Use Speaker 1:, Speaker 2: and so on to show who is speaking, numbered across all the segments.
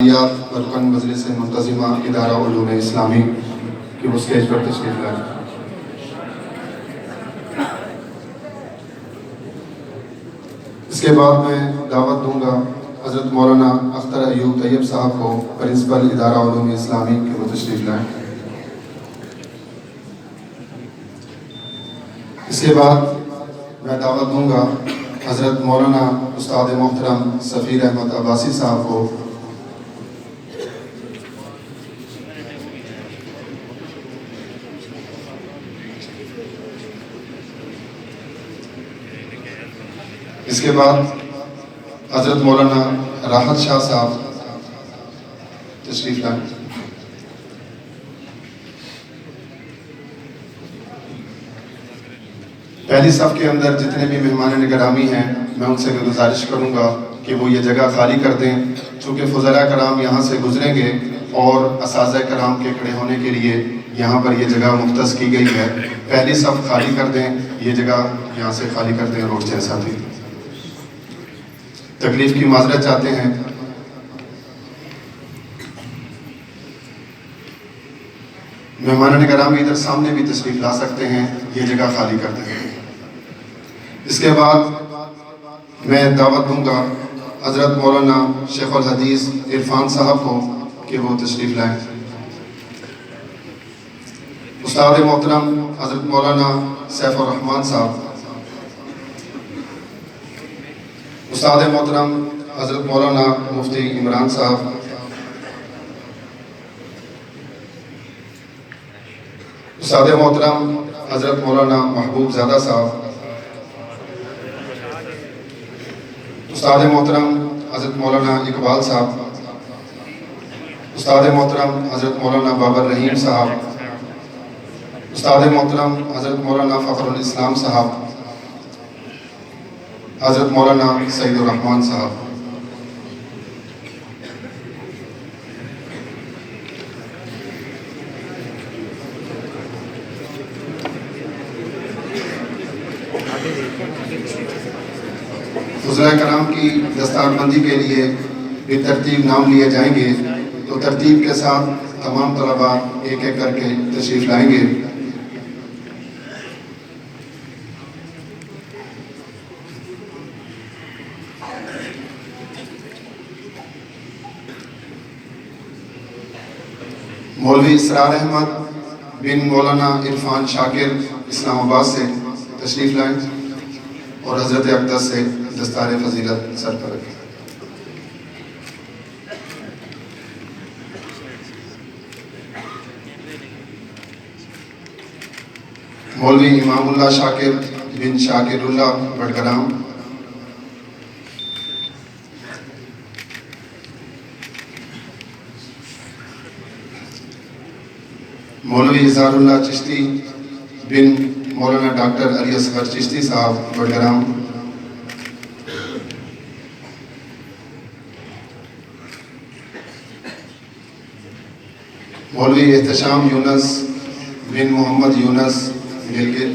Speaker 1: बरकन मजलिस मुंतज़िमा इदारा उलूम इस्लामी की वो स्टेज पर तशरीफ़ लाए। इसके बाद मैं दावत दूंगा हज़रत मौलाना अख्तर अयूब तैयब साहब को, प्रिंसिपल इदारा उलूम इस्लामी की वो तशरीफ़ लाएँ। इसके बाद मैं दावत दूंगा हज़रत मौलाना उस्ताद मोहतरम सफ़ीर अहमद अब्बासी साहब को। इसके बाद हज़रत मौलाना राहत शाह साहब तशरीफ़ लाएँ। पहली सफ़ के अंदर जितने भी मेहमान गिरामी हैं, मैं उनसे गुजारिश करूंगा कि वो ये जगह खाली कर दें, चूँकि फ़ुज़ला कराम यहाँ से गुजरेंगे और असाज़ा कराम के खड़े होने के लिए यहाँ पर ये जगह मुख्तस की गई है। पहली सफ़ खाली कर दें, ये जगह यहाँ से खाली कर दें। रोड जैसा थी, तकलीफ़ की माजरत चाहते हैं। मेहमान गिरामी इधर सामने भी तशरीफ़ ला सकते हैं, ये जगह खाली कर दें। इसके बाद मैं दावत दूंगा हज़रत मौलाना शेखुल हदीस इरफान साहब को कि वो तशरीफ़ लाएँ। उस्ताद मोहतरम हज़रत मौलाना सैफुर रहमान साहब, उस्ताद मोहतरम हज़रत मौलाना मुफ्ती इमरान साहब, उस्ताद मोहतरम हज़रत मौलाना महबूब ज़ादा साहब, उस्ताद मोहतरम हज़रत मौलाना इकबाल साहब, उस्ताद मोहतरम हज़रत मौलाना बाबर रहीम साहब, उस्ताद मोहतरम हज़रत मौलाना फ़खरुल इस्लाम साहब, हज़रत मौलाना सईदुर रहमान साहब। फ़ुज़ला कराम की दस्तारबंदी के लिए बेतरतीब नाम लिए जाएंगे, तो तरतीब के साथ तमाम तलबा एक एक करके तशरीफ़ लाएंगे। मौलवी इसरार अहमद बिन मौलाना इरफान शाकिर इस्लामाबाद से तशरीफ़ लाएँ और हज़रत अक़दस से दस्तार फजीलत सर पर रखें। मौलवी इमामुल्लाह शाकिर बिन शाकिरुल्लाह बड़गराम, मौलवी इज़हारुल्लाह चिश्ती बिन मौलाना डॉक्टर अली असगर चिश्ती साहब बड़गराम, मौलवी एहतशाम यूनस बिन मोहम्मद यूनस गिलगित,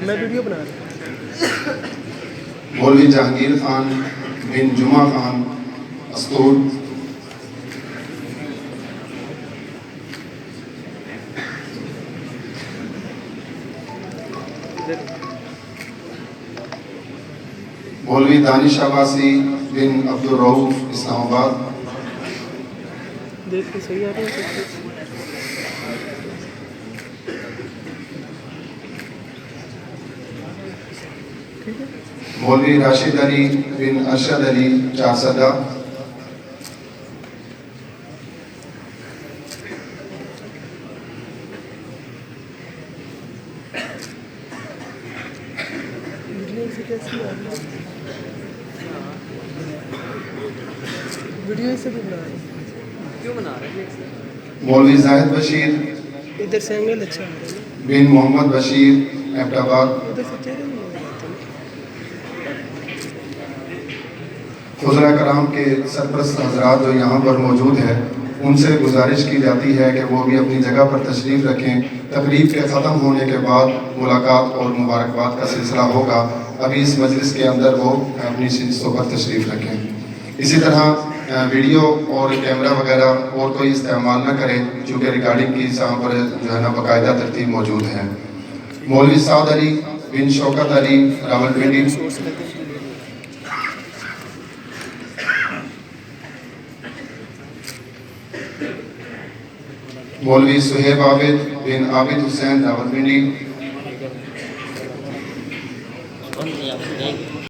Speaker 2: मैं वीडियो बना रहा हूँ।
Speaker 1: मौलवी जहांगीर खान बिन जुमा खान अस्कूट, मौलवी दानिश अब्बासी बिन अब्दुल रऊफ इस्लामाबाद,
Speaker 2: देख के सही आ रहा है।
Speaker 1: मौलवी राशिद अली बिन अरशद अली चारसदा,
Speaker 2: वीडियो से भी बना रहे हैं। क्यों बना रहे हैं?
Speaker 1: मौलवी जाहिद बशीर
Speaker 2: इधर से एंगल अच्छा आ रहा है।
Speaker 1: बिन मोहम्मद बशीर एबटाबाद,
Speaker 2: उधर से चेहरे नहीं लग जाते।
Speaker 1: फ़ुज़ला कराम के सरपरस्त हज़रात जो यहाँ पर मौजूद हैं, उनसे गुजारिश की जाती है कि वो भी अपनी जगह पर तशरीफ़ रखें तकरीब के ख़त्म होने के बाद मुलाकात और मुबारकबाद का सिलसिला होगा। अभी इस मजलिस के अंदर वो अपनी सोबत तशरीफ़ रखें। इसी तरह वीडियो और कैमरा वगैरह और कोई इस्तेमाल न करें, चूँकि रिकॉर्डिंग की यहाँ पर जो है ना बाकायदा तरतीब मौजूद है। मौलवी साद अली बिन शौकत अली रावलपिंडी, मौलवी सुहेब आबिद बिन आबिद हुसैन रावलपिंडी,